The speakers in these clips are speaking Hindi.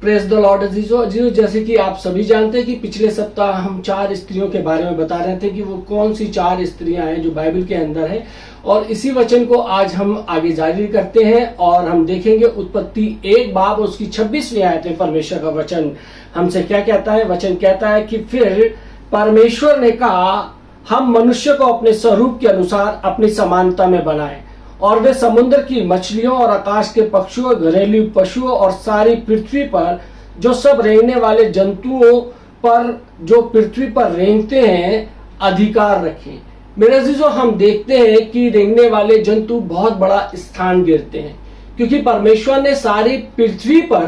प्रेज द लॉर्ड अजीजो, जैसे कि आप सभी जानते हैं कि पिछले सप्ताह हम 4 स्त्रियों के बारे में बता रहे थे कि वो कौन सी 4 स्त्रियां हैं जो बाइबल के अंदर है। और इसी वचन को आज हम आगे जारी करते हैं और हम देखेंगे उत्पत्ति 1 बाब उसकी 26वीं आयत में परमेश्वर का वचन हमसे क्या कहता है। वचन कहता है कि फिर परमेश्वर ने कहा, हम मनुष्य को अपने स्वरूप के अनुसार अपनी समानता में बनाएं और वे समुद्र की मछलियों और आकाश के पक्षियों, घरेलू पशुओं और सारी पृथ्वी पर जो सब रेंगने वाले जंतुओं पर जो पृथ्वी पर रेंगते हैं अधिकार रखें। मेरे अजीजों, हम देखते हैं कि रेंगने वाले जंतु बहुत बड़ा स्थान घेरते हैं, क्योंकि परमेश्वर ने सारी पृथ्वी पर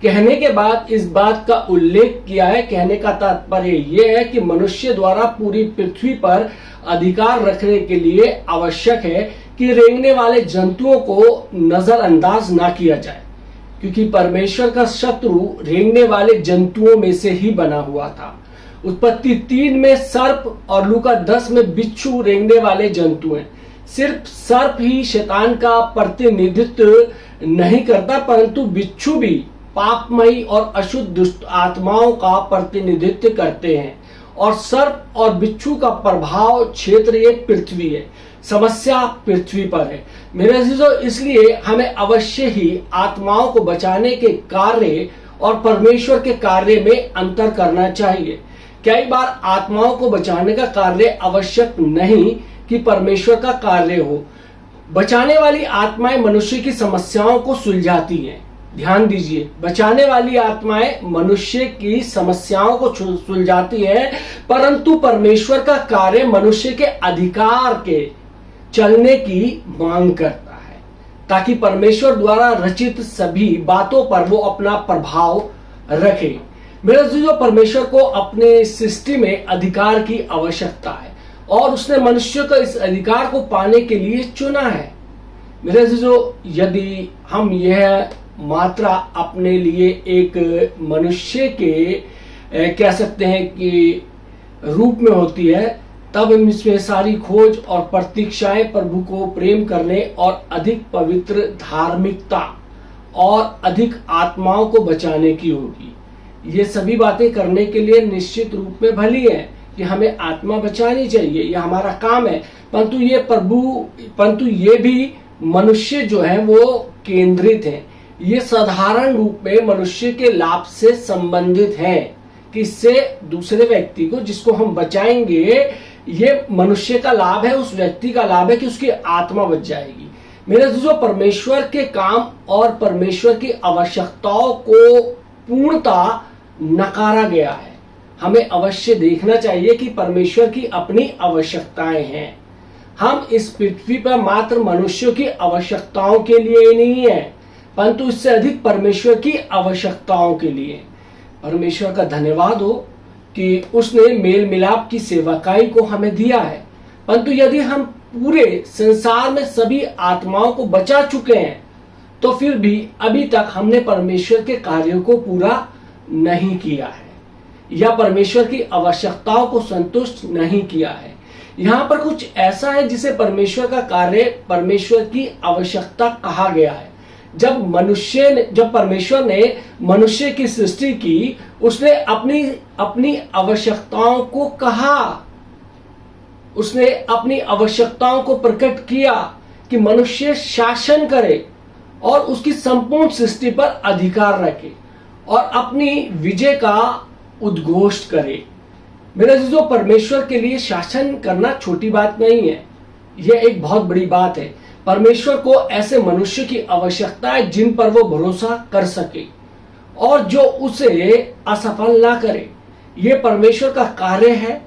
कहने के बाद इस बात का उल्लेख किया है। कहने का तात्पर्य यह है कि मनुष्य द्वारा पूरी पृथ्वी पर अधिकार रखने के लिए आवश्यक है कि रेंगने वाले जंतुओं को नजरअंदाज ना किया जाए, क्योंकि परमेश्वर का शत्रु रेंगने वाले जंतुओं में से ही बना हुआ था। उत्पत्ति 3 में सर्प और लूका 10 में बिच्छू रेंगने वाले जंतु हैं। सिर्फ सर्प ही शैतान का प्रतिनिधित्व नहीं करता, परंतु बिच्छू भी पापमयी और अशुद्ध दुष्ट आत्माओं का प्रतिनिधित्व करते हैं। और सर्प और बिच्छू का प्रभाव क्षेत्र ये पृथ्वी है, समस्या पृथ्वी पर है। मेरे अजीजों, इसलिए हमें अवश्य ही आत्माओं को बचाने के कार्य और परमेश्वर के कार्य में अंतर करना चाहिए। कई बार आत्माओं को बचाने का कार्य आवश्यक नहीं कि परमेश्वर का कार्य हो। बचाने वाली आत्माएं मनुष्य की समस्याओं को सुलझाती हैं। ध्यान दीजिए, बचाने वाली आत्माएं मनुष्य की समस्याओं को सुलझाती हैं, परंतु परमेश्वर का कार्य मनुष्य के अधिकार के चलने की मांग करता है, ताकि परमेश्वर द्वारा रचित सभी बातों पर वो अपना प्रभाव रखे। मेरे जो परमेश्वर को अपने सृष्टि में अधिकार की आवश्यकता है और उसने मनुष्य को इस अधिकार को पाने के लिए चुना है। मेरे जो यदि हम यह मात्रा अपने लिए एक मनुष्य के कह सकते हैं कि रूप में होती है, तब हम इसमें सारी खोज और प्रतीक्षाएं प्रभु को प्रेम करने और अधिक पवित्र धार्मिकता और अधिक आत्माओं को बचाने की होगी। ये सभी बातें करने के लिए निश्चित रूप में भली है कि हमें आत्मा बचानी चाहिए, यह हमारा काम है, परंतु ये भी मनुष्य जो है वो केंद्रित है। ये साधारण रूप में मनुष्य के लाभ से संबंधित है कि इससे दूसरे व्यक्ति को जिसको हम बचाएंगे, ये मनुष्य का लाभ है, उस व्यक्ति का लाभ है कि उसकी आत्मा बच जाएगी। मेरे जो परमेश्वर के काम और परमेश्वर की आवश्यकताओं को पूर्णता नकारा गया है। हमें अवश्य देखना चाहिए कि परमेश्वर की अपनी आवश्यकताएं हैं। हम इस पृथ्वी पर मात्र मनुष्यों की आवश्यकताओं के लिए ही नहीं है, परंतु इससे अधिक परमेश्वर की आवश्यकताओं के लिए। परमेश्वर का धन्यवाद हो कि उसने मेल मिलाप की सेवकाई को हमें दिया है, परंतु यदि हम पूरे संसार में सभी आत्माओं को बचा चुके हैं, तो फिर भी अभी तक हमने परमेश्वर के कार्यों को पूरा नहीं किया है या परमेश्वर की आवश्यकताओं को संतुष्ट नहीं किया है। यहाँ पर कुछ ऐसा है जिसे परमेश्वर का कार्य परमेश्वर की आवश्यकता कहा गया है। जब परमेश्वर ने मनुष्य की सृष्टि की, उसने अपनी आवश्यकताओं को कहा, उसने अपनी आवश्यकताओं को प्रकट किया कि मनुष्य शासन करे और उसकी संपूर्ण सृष्टि पर अधिकार रखे और अपनी विजय का उद्घोष करे। मेरे जो परमेश्वर के लिए शासन करना छोटी बात नहीं है, यह एक बहुत बड़ी बात है। परमेश्वर को ऐसे मनुष्य की आवश्यकता है जिन पर वो भरोसा कर सके और जो उसे असफल ना करे। यह परमेश्वर का कार्य है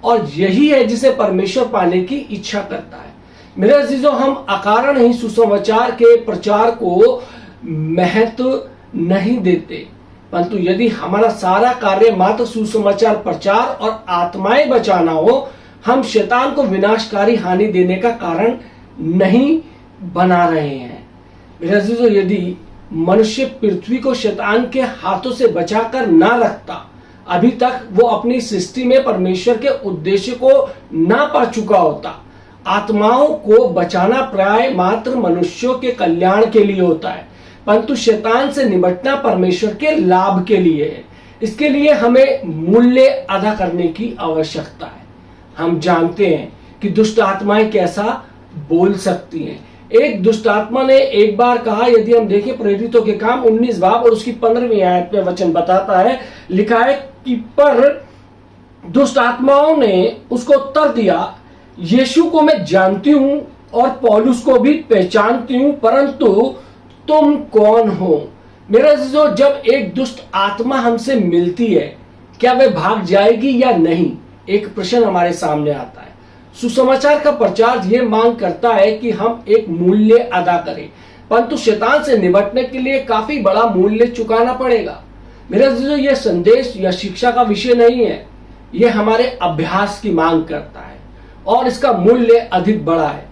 और यही है जिसे परमेश्वर पाने की इच्छा करता है। मेरे अजीजों, हम अकारण ही सुसमाचार के प्रचार को महत्व नहीं देते, परंतु यदि हमारा सारा कार्य मात्र सुसमाचार प्रचार और आत्माएं बचाना हो, हम शैतान को विनाशकारी हानि देने का कारण नहीं बना रहे हैं। मेरे अजीजों, यदि मनुष्य पृथ्वी को शैतान के हाथों से बचाकर ना रखता, अभी तक वो अपनी सृष्टि में परमेश्वर के उद्देश्य को ना पा चुका होता। आत्माओं को बचाना प्राय मात्र मनुष्यों के कल्याण के लिए होता है, परंतु शैतान से निपटना परमेश्वर के लाभ के लिए है। इसके लिए हमें मूल्य अदा करने की आवश्यकता है। हम जानते हैं कि दुष्ट आत्माएं कैसा बोल सकती हैं। एक दुष्ट आत्मा ने एक बार कहा, यदि हम देखें प्रेरितों के काम 19 बाब और उसकी 15वीं आयत में वचन बताता है, लिखा है कि पर दुष्ट आत्माओं ने उसको उत्तर दिया, यीशु को मैं जानती हूं और पौलुस को भी पहचानती हूं, परंतु तुम कौन हो? मेरा अजीजों, जब एक दुष्ट आत्मा हमसे मिलती है, क्या वह भाग जाएगी या नहीं? एक प्रश्न हमारे सामने आता है। सुसमाचार का प्रचार यह मांग करता है कि हम एक मूल्य अदा करें, परंतु शैतान से निपटने के लिए काफी बड़ा मूल्य चुकाना पड़ेगा। मेरे अजीजों, यह संदेश या शिक्षा का विषय नहीं है, यह हमारे अभ्यास की मांग करता है और इसका मूल्य अधिक बड़ा है।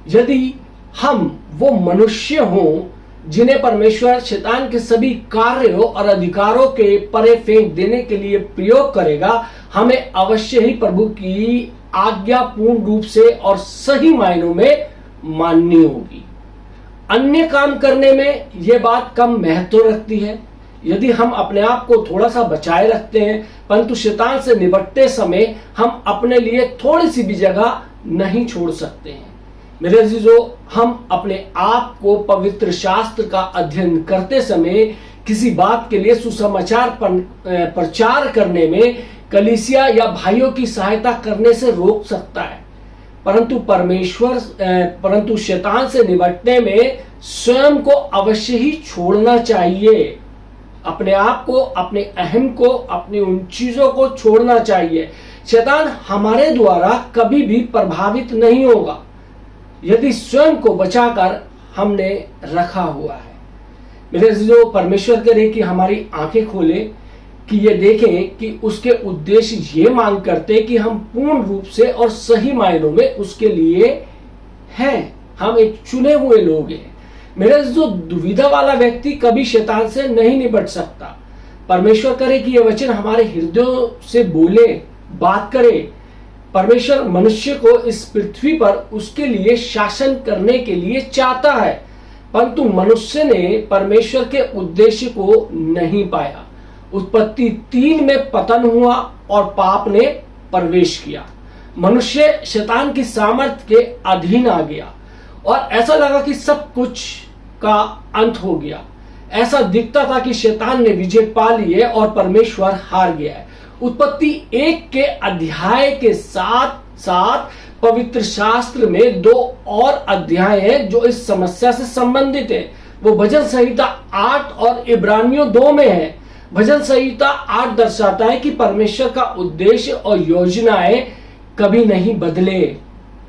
यदि हम वो मनुष्य हों जिन्हें परमेश्वर शैतान के सभी कार्यों और अधिकारों के परे फेंक देने के लिए प्रयोग करेगा, हमें अवश्य ही प्रभु की आज्ञा पूर्ण रूप से और सही मायनों में माननी होगी। अन्य काम करने में यह बात कम महत्व रखती है। यदि हम अपने आप को थोड़ा सा बचाए रखते हैं, परंतु शैतान से निपटते समय हम अपने लिए थोड़ी सी भी जगह नहीं छोड़ सकते हैं। मेरे अजीजों, हम अपने आप को पवित्र शास्त्र का अध्ययन करते समय किसी बात के लिए सुसमाचार प्रचार करने में कलीसिया या भाइयों की सहायता करने से रोक सकता है, परंतु शैतान से निपटने में स्वयं को अवश्य ही छोड़ना चाहिए। अपने आप को, अपने अहम को, अपनी उन चीजों को छोड़ना चाहिए। शैतान हमारे द्वारा कभी भी प्रभावित नहीं होगा यदि स्वयं को बचाकर हमने रखा हुआ है। मेरे अजीजों, परमेश्वर करे कि हमारी आंखें खोले कि ये देखें कि उसके उद्देश्य ये मांग करते कि हम पूर्ण रूप से और सही मायनों में उसके लिए हैं। हम एक चुने हुए लोग हैं। मेरे अजीजों, दुविधा वाला व्यक्ति कभी शैतान से नहीं निपट सकता। परमेश्वर करे कि यह वचन हमारे हृदयों से बोले, बात करे। परमेश्वर मनुष्य को इस पृथ्वी पर उसके लिए शासन करने के लिए चाहता है, परंतु मनुष्य ने परमेश्वर के उद्देश्य को नहीं पाया। उत्पत्ति 3 में पतन हुआ और पाप ने प्रवेश किया। मनुष्य शैतान की सामर्थ्य के अधीन आ गया और ऐसा लगा कि सब कुछ का अंत हो गया। ऐसा दिखता था कि शैतान ने विजय पा ली है और परमेश्वर हार गया है। उत्पत्ति 1 के अध्याय के साथ साथ पवित्र शास्त्र में 2 और अध्याय हैं जो इस समस्या से संबंधित है। वो भजन संहिता 8 और इब्रानियों 2 में है। भजन संहिता 8 दर्शाता है कि परमेश्वर का उद्देश्य और योजनाएं कभी नहीं बदले।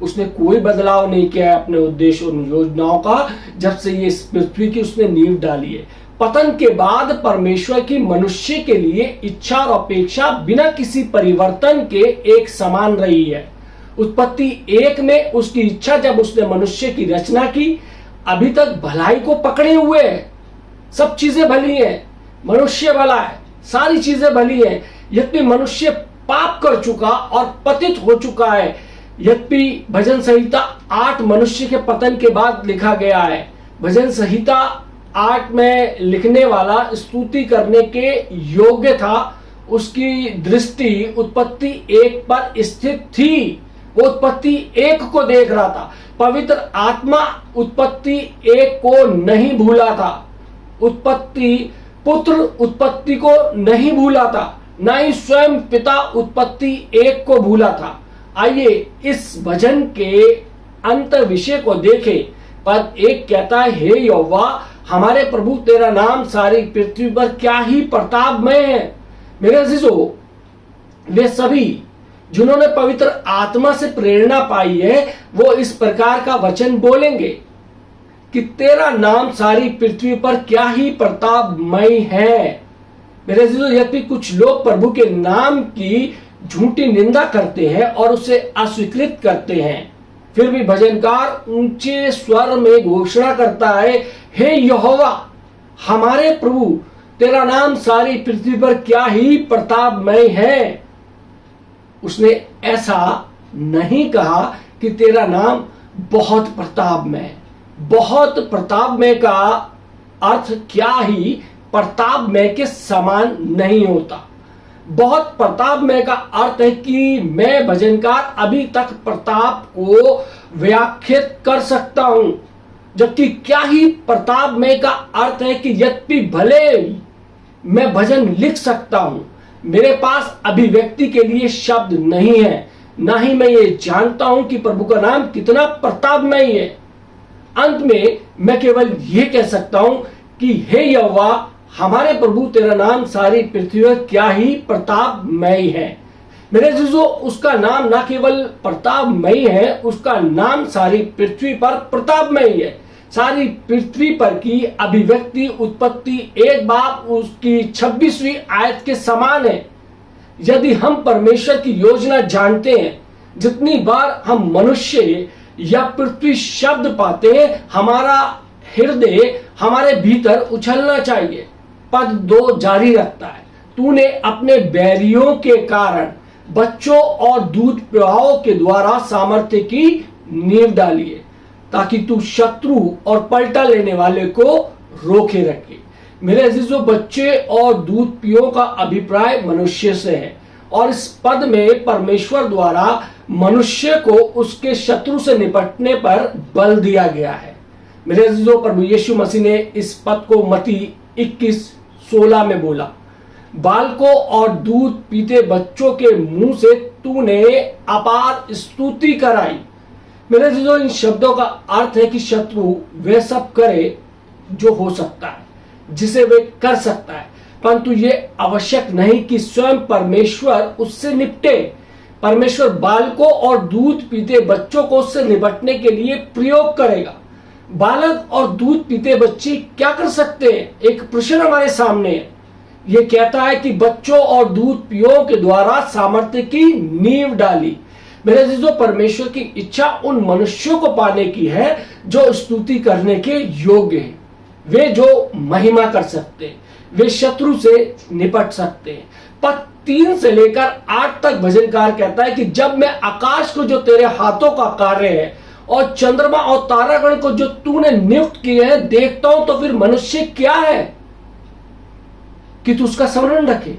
उसने कोई बदलाव नहीं किया है अपने उद्देश्य और योजनाओं का, जब से ये पृथ्वी की उसने नींव डाली है। पतन के बाद परमेश्वर की मनुष्य के लिए इच्छा और अपेक्षा बिना किसी परिवर्तन के एक समान रही है। उत्पत्ति 1 में उसकी इच्छा, जब उसने मनुष्य की रचना की, अभी तक भलाई को पकड़े हुए है। सब चीजें भली हैं, मनुष्य भला है, सारी चीजें भली हैं। यद्यपि मनुष्य पाप कर चुका और पतित हो चुका है। यद्यपि भजन संहिता 8 मनुष्य के पतन के बाद लिखा गया है। भजन संहिता 8 में लिखने वाला स्तुति करने के योग्य था। उसकी दृष्टि उत्पत्ति 1 पर स्थित थी। वो उत्पत्ति 1 को देख रहा था। पवित्र आत्मा उत्पत्ति 1 को नहीं भूला था। पुत्र उत्पत्ति को नहीं भूला था, ना ही स्वयं पिता उत्पत्ति 1 को भूला था। आइए इस भजन के अंत विषय को देखें। पद 1 कहता है, हे यहोवा हमारे प्रभु, तेरा नाम सारी पृथ्वी पर क्या ही प्रतापमय है। मेरे अजीजों, वे सभी जिन्होंने पवित्र आत्मा से प्रेरणा पाई है, वो इस प्रकार का वचन बोलेंगे कि तेरा नाम सारी पृथ्वी पर क्या ही प्रतापमय है। मेरे अजीजों, यद्यपि कुछ लोग प्रभु के नाम की झूठी निंदा करते हैं और उसे अस्वीकृत करते हैं, फिर भी भजनकार ऊंचे स्वर में घोषणा करता है, हे यहोवा हमारे प्रभु, तेरा नाम सारी पृथ्वी पर क्या ही प्रतापमय है। उसने ऐसा नहीं कहा कि तेरा नाम बहुत प्रतापमय। बहुत प्रतापमय का अर्थ क्या ही प्रतापमय के समान नहीं होता। बहुत प्रतापमय का अर्थ है कि मैं भजनकार अभी तक प्रताप को व्याख्यात कर सकता हूं, जबकि क्या ही प्रतापमय का अर्थ है कि यद्यपि भले ही मैं भजन लिख सकता हूं, मेरे पास अभिव्यक्ति के लिए शब्द नहीं है, ना ही मैं ये जानता हूं कि प्रभु का नाम कितना प्रतापमय है। अंत में मैं केवल ये कह सकता हूं कि हे यहोवा हमारे प्रभु, तेरा नाम सारी पृथ्वी पर क्या ही प्रतापमय है। मेरे अजीजों, उसका नाम ना केवल प्रतापमय है, उसका नाम सारी पृथ्वी पर प्रतापमय है। सारी पृथ्वी पर की अभिव्यक्ति उत्पत्ति 1 उसकी 26वीं आयत के समान है। यदि हम परमेश्वर की योजना जानते हैं, जितनी बार हम मनुष्य या पृथ्वी शब्द पाते हैं, हमारा हृदय हमारे भीतर उछलना चाहिए। पद 2 जारी रखता है, तूने अपने बैरियों के कारण बच्चों और दूध पिलाओ के द्वारा सामर्थ्य की नींव डाली है, ताकि तू शत्रु और पलटा लेने वाले को रोके रखे। मेरे अजीजों, बच्चे और दूध पियो का अभिप्राय मनुष्य से है, और इस पद में परमेश्वर द्वारा मनुष्य को उसके शत्रु से निपटने पर बल दिया गया है। मेरे अजीजों, प्रभु यीशु मसीह ने इस पद को मत्ती 21:16 में बोला, बालकों और दूध पीते बच्चों के मुंह से तूने अपार स्तुति कराई। मेरे अजीजों, इन शब्दों का अर्थ है कि शत्रु वह सब करे जो हो सकता है, जिसे वे कर सकता है, परंतु ये आवश्यक नहीं कि स्वयं परमेश्वर उससे निपटे। परमेश्वर बालकों और दूध पीते बच्चों को उससे निपटने के लिए प्रयोग करेगा। बालक और दूध पीते बच्चे क्या कर सकते हैं? एक प्रश्न हमारे सामने है। यह कहता है कि बच्चों और दूध पियो के द्वारा सामर्थ्य की नींव डाली। मेरे अजीजों, परमेश्वर की इच्छा उन मनुष्यों को पाने की है जो स्तुति करने के योग्य हैं, वे जो महिमा कर सकते हैं, वे शत्रु से निपट सकते हैं। पद 3 से लेकर 8 तक भजनकार कहता है कि जब मैं आकाश को जो तेरे हाथों का कार्य है और चंद्रमा और तारागण को जो तूने नियुक्त किए हैं देखता हूं, तो फिर मनुष्य क्या है कि तू उसका स्मरण रखे,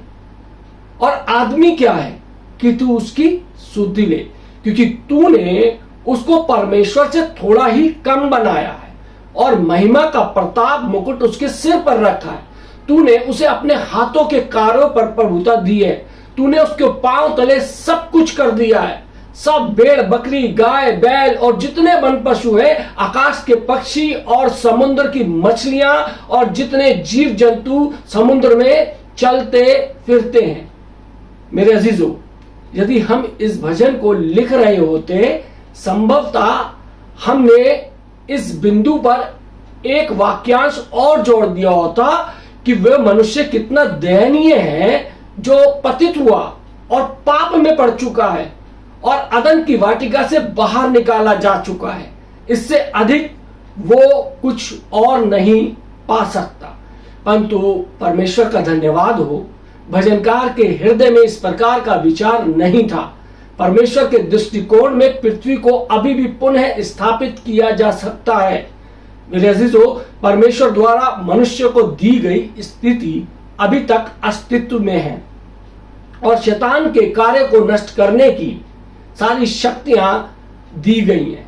और आदमी क्या है कि तू उसकी सुधि ले, क्योंकि तूने उसको परमेश्वर से थोड़ा ही कम बनाया है और महिमा का प्रताप मुकुट उसके सिर पर रखा है। तूने उसे अपने हाथों के कार्यों पर प्रभुता दी है। तूने उसके पांव तले सब कुछ कर दिया है। सब भेड़ बकरी गाय बैल और जितने वन पशु हैं, आकाश के पक्षी और समुद्र की मछलियां और जितने जीव जंतु समुद्र में चलते फिरते हैं। मेरे अजीजों, यदि हम इस भजन को लिख रहे होते, संभवतः हमने इस बिंदु पर एक वाक्यांश और जोड़ दिया होता कि वह मनुष्य कितना दयनीय है जो पतित हुआ और पाप में पड़ चुका है और अदन की वाटिका से बाहर निकाला जा चुका है। इससे अधिक वो कुछ और नहीं पा सकता। परंतु परमेश्वर का धन्यवाद हो, भजनकार के हृदय में इस प्रकार का विचार नहीं था। परमेश्वर के दृष्टिकोण में पृथ्वी को अभी भी पुनः स्थापित किया जा सकता है। मेरे अजीजों, परमेश्वर द्वारा मनुष्य को दी गई स्थिति अभी तक अस्तित्व में है और शैतान के कार्य को नष्ट करने की सारी शक्तियां दी गई हैं,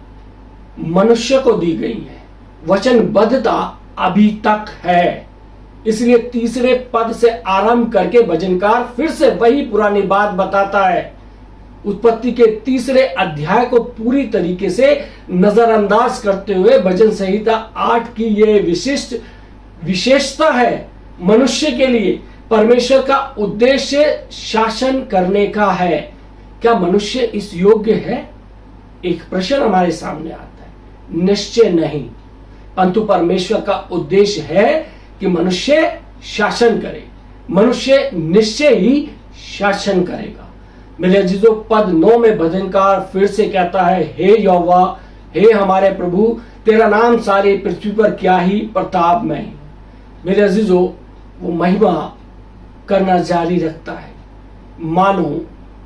मनुष्य को दी गई है। वचनबद्धता अभी तक है। इसलिए 3 पद से आरंभ करके भजनकार फिर से वही पुरानी बात बताता है। उत्पत्ति के 3 अध्याय को पूरी तरीके से नजरअंदाज करते हुए भजन संहिता 8 की यह विशेषता है, मनुष्य के लिए परमेश्वर का उद्देश्य शासन करने का है। क्या मनुष्य इस योग्य है? एक प्रश्न हमारे सामने आता है। निश्चय नहीं, परंतु परमेश्वर का उद्देश्य है कि मनुष्य शासन करे। मनुष्य निश्चय ही शासन करेगा। मेरे अजीजों, पद 9 में भजनकार फिर से कहता है, हे यहोवा, हे हमारे प्रभु, तेरा नाम सारी पृथ्वी पर क्या ही प्रतापमय है। मेरे अजीजों, वो महिमा करना जारी रखता है, मानो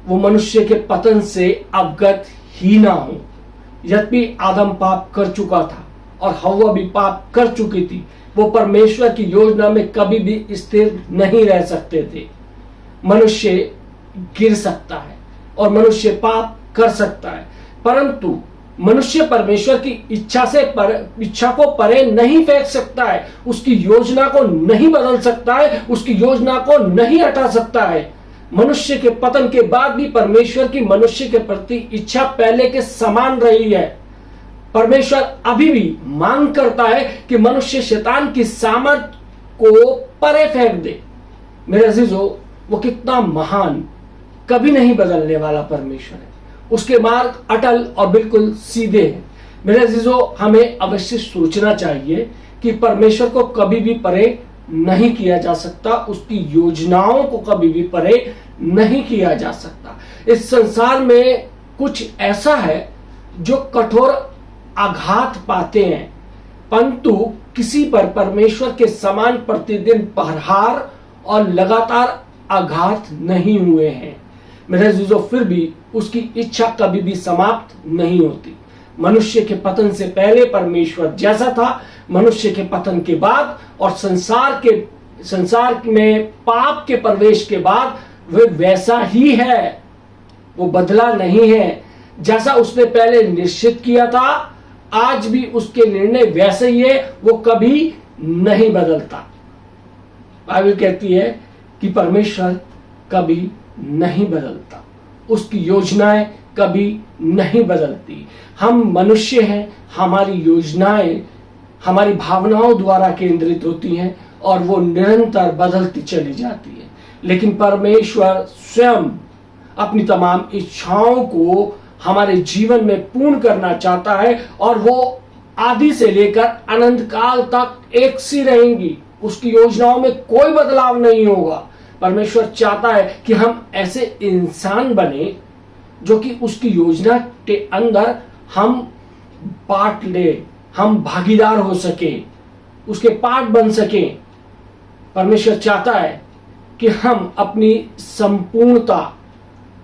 वो मनुष्य के पतन से अवगत ही ना हो। यद्यपि आदम पाप कर चुका था और हव्वा भी पाप कर चुकी थी, वो परमेश्वर की योजना में कभी भी स्थिर नहीं रह सकते थे। मनुष्य गिर सकता है और मनुष्य पाप कर सकता है, परंतु मनुष्य परमेश्वर की इच्छा को परे नहीं फेंक सकता है, उसकी योजना को नहीं बदल सकता है, उसकी योजना को नहीं हटा सकता है। मनुष्य के पतन के बाद भी परमेश्वर की मनुष्य के प्रति इच्छा पहले के समान रही है। परमेश्वर अभी भी मांग करता है कि मनुष्य शैतान की सामर्थ को परे फेंक दे। मेरे अजीजों, वो कितना महान, कभी नहीं बदलने वाला परमेश्वर है। उसके मार्ग अटल और बिल्कुल सीधे हैं। मेरे अजीजों, हमें अवश्य सोचना चाहिए कि परमेश्वर को कभी भी परे नहीं किया जा सकता, उसकी योजनाओं को कभी भी परे नहीं किया जा सकता। इस संसार में कुछ ऐसा है जो कठोर आघात पाते हैं, परंतु किसी पर परमेश्वर के समान प्रतिदिन प्रहार और लगातार आघात नहीं हुए हैं। मेरे अजीजों, फिर भी उसकी इच्छा कभी भी समाप्त नहीं होती। मनुष्य के पतन से पहले परमेश्वर जैसा था, मनुष्य के पतन के बाद और संसार में पाप के प्रवेश के बाद वह वैसा ही है, वो बदला नहीं है। जैसा उसने पहले निश्चित किया था, आज भी उसके निर्णय वैसे ही है, वो कभी नहीं बदलता। बाइबल कहती है कि परमेश्वर कभी नहीं बदलता, उसकी योजनाएं कभी नहीं बदलती। हम मनुष्य हैं, हमारी योजनाएं हमारी भावनाओं द्वारा केंद्रित होती हैं और वो निरंतर बदलती चली जाती है, लेकिन परमेश्वर स्वयं अपनी तमाम इच्छाओं को हमारे जीवन में पूर्ण करना चाहता है और वो आदि से लेकर अनंत काल तक एक सी रहेंगी। उसकी योजनाओं में कोई बदलाव नहीं होगा। परमेश्वर चाहता है कि हम ऐसे इंसान बने जो कि उसकी योजना के अंदर हम पार्ट ले, हम भागीदार हो सके, उसके पार्ट बन सके। परमेश्वर चाहता है कि हम अपनी संपूर्णता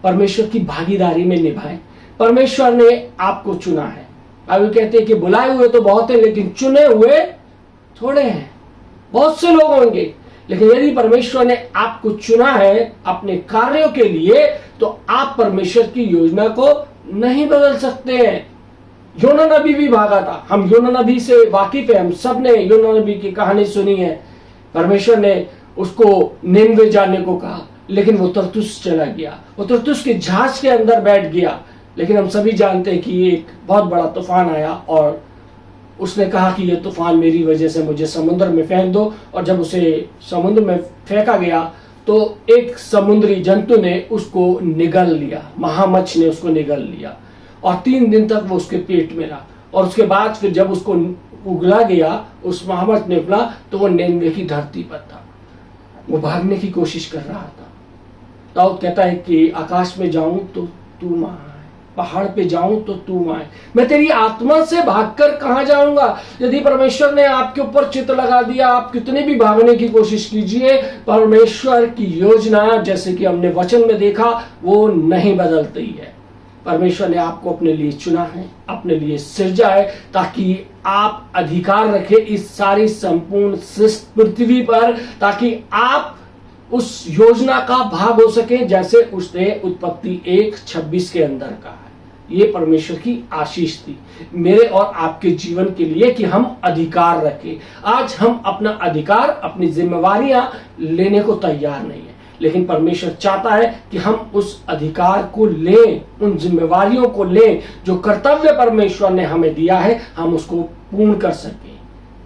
परमेश्वर की भागीदारी में निभाएं। परमेश्वर ने आपको चुना है। बाइबल कहते हैं कि बुलाए हुए तो बहुत हैं, लेकिन चुने हुए थोड़े हैं। बहुत से लोग होंगे, लेकिन यदि परमेश्वर ने आपको चुना है अपने कार्यों के लिए, तो आप परमेश्वर की योजना को नहीं बदल सकते हैं। योना नबी भी भागा था। हम योना नबी से वाकिफ है, हम सब ने योना नबी की कहानी सुनी है। परमेश्वर ने उसको निनवे जाने को कहा, लेकिन वो तरतुस चला गया, वो तरतुस के जहाज के अंदर बैठ गया। लेकिन हम सभी जानते हैं कि एक बहुत बड़ा तूफान आया और उसने कहा कि ये तूफान मेरी वजह से, मुझे समुद्र में फेंक दो। और जब उसे समुद्र में फेंका गया तो एक समुद्री जंतु ने उसको निगल लिया, महामच्छ ने उसको निगल लिया और 3 दिन तक वो उसके पेट में रहा। और उसके बाद फिर जब उसको उगला गया, उस महामच्छ ने उगला, तो वो निनवे की धरती पर था। वो भागने की कोशिश कर रहा था। दाऊद कहता है कि आकाश में जाऊं तो तू वहां है, पहाड़ पे जाऊं तो तू वहां है। मैं तेरी आत्मा से भागकर कहां जाऊंगा। यदि परमेश्वर ने आपके ऊपर चित्त लगा दिया, आप कितने भी भागने की कोशिश कीजिए, परमेश्वर की योजना, जैसे कि हमने वचन में देखा, वो नहीं बदलती है। परमेश्वर ने आपको अपने लिए चुना है, अपने लिए सृजा है, ताकि आप अधिकार रखें इस सारी संपूर्ण पृथ्वी पर, ताकि आप उस योजना का भाग हो सके, जैसे उसने उत्पत्ति 1:26 के अंदर कहा है। ये परमेश्वर की आशीष थी मेरे और आपके जीवन के लिए कि हम अधिकार रखें। आज हम अपना अधिकार, अपनी जिम्मेवारियां लेने को तैयार नहीं है, लेकिन परमेश्वर चाहता है कि हम उस अधिकार को लें, उन जिम्मेवारियों को लें जो कर्तव्य परमेश्वर ने हमें दिया है, हम उसको पूर्ण कर सकें।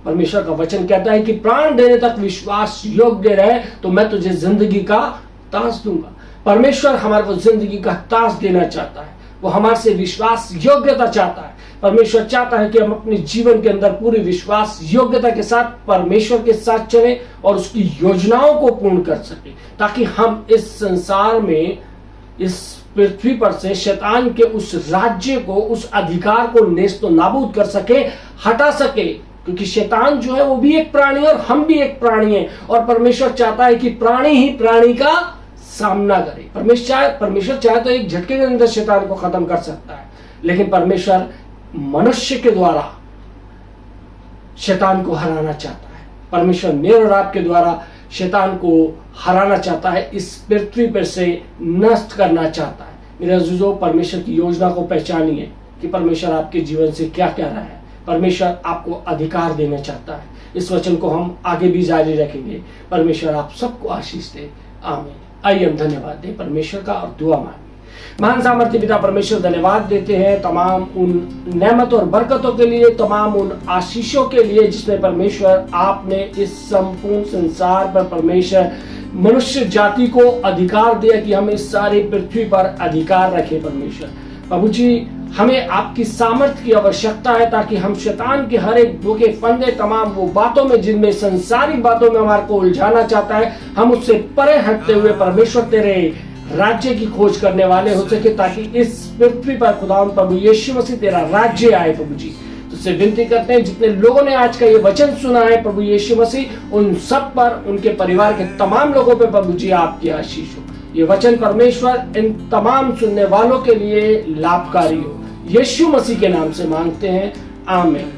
परमेश्वर का वचन कहता है कि प्राण देने तक विश्वास योग्य रहे तो मैं तुझे जिंदगी का ताज दूंगा। परमेश्वर हमारे को जिंदगी का ताज देना चाहता है, वो हमारे से विश्वास योग्यता चाहता है। परमेश्वर चाहता है कि हम अपने जीवन के अंदर पूरी विश्वास योग्यता के साथ परमेश्वर के साथ चलें और उसकी योजनाओं को पूर्ण कर सकें, ताकि हम इस संसार में, इस पृथ्वी पर से शैतान के उस राज्य को, उस अधिकार को नेस्तो नाबूद कर सके, हटा सके। क्योंकि शैतान जो है वो भी एक प्राणी है और हम भी एक प्राणी हैं, और परमेश्वर चाहता है कि प्राणी ही प्राणी का सामना करे। परमेश्वर चाहे तो एक झटके के अंदर शैतान को खत्म कर सकता है, लेकिन परमेश्वर मनुष्य के द्वारा शैतान को हराना चाहता है। परमेश्वर मेरे और आपके द्वारा शैतान को हराना चाहता है, इस पृथ्वी पर से नष्ट करना चाहता है। मेरे अज़ीज़ों, परमेश्वर की योजना को पहचानिए कि परमेश्वर आपके जीवन से क्या कह रहा है। परमेश्वर आपको अधिकार देना चाहता है। इस वचन को हम आगे भी जारी रखेंगे। परमेश्वर आप सबको आशीष दे। आमीन। आइए हम धन्यवाद दें परमेश्वर का और दुआ मांगे। महान सामर्थ्य पिता परमेश्वर, धन्यवाद देते हैं तमाम उन नेमत और बरकतों के लिए, तमाम उन आशीषों के लिए जिसमें परमेश्वर आपने इस संपूर्ण संसार पर परमेश्वर मनुष्य जाति को अधिकार दिया कि हम इस सारी पृथ्वी पर अधिकार रखें। परमेश्वर प्रभु जी, हमें आपकी सामर्थ्य की आवश्यकता है ताकि हम शैतान के हर एक धोखे फंदे, तमाम वो बातों में जिनमें संसारिक बातों में हमारे को उलझाना चाहता है, हम उससे परे हटते हुए परमेश्वर तेरे राज्य की खोज करने वाले हो सके, ताकि इस पृथ्वी पर खुदावंद प्रभु यीशु मसीह तेरा राज्य आए। प्रभु जी, तुझसे विनती करते हैं जितने लोगों ने आज का ये वचन सुना है प्रभु यीशु मसीह, उन सब पर, उनके परिवार के तमाम लोगों पे प्रभु जी आपकी आशीष हो। ये वचन परमेश्वर इन तमाम सुनने वालों के लिए लाभकारी हो। यीशु मसीह के नाम से मांगते हैं, आमीन।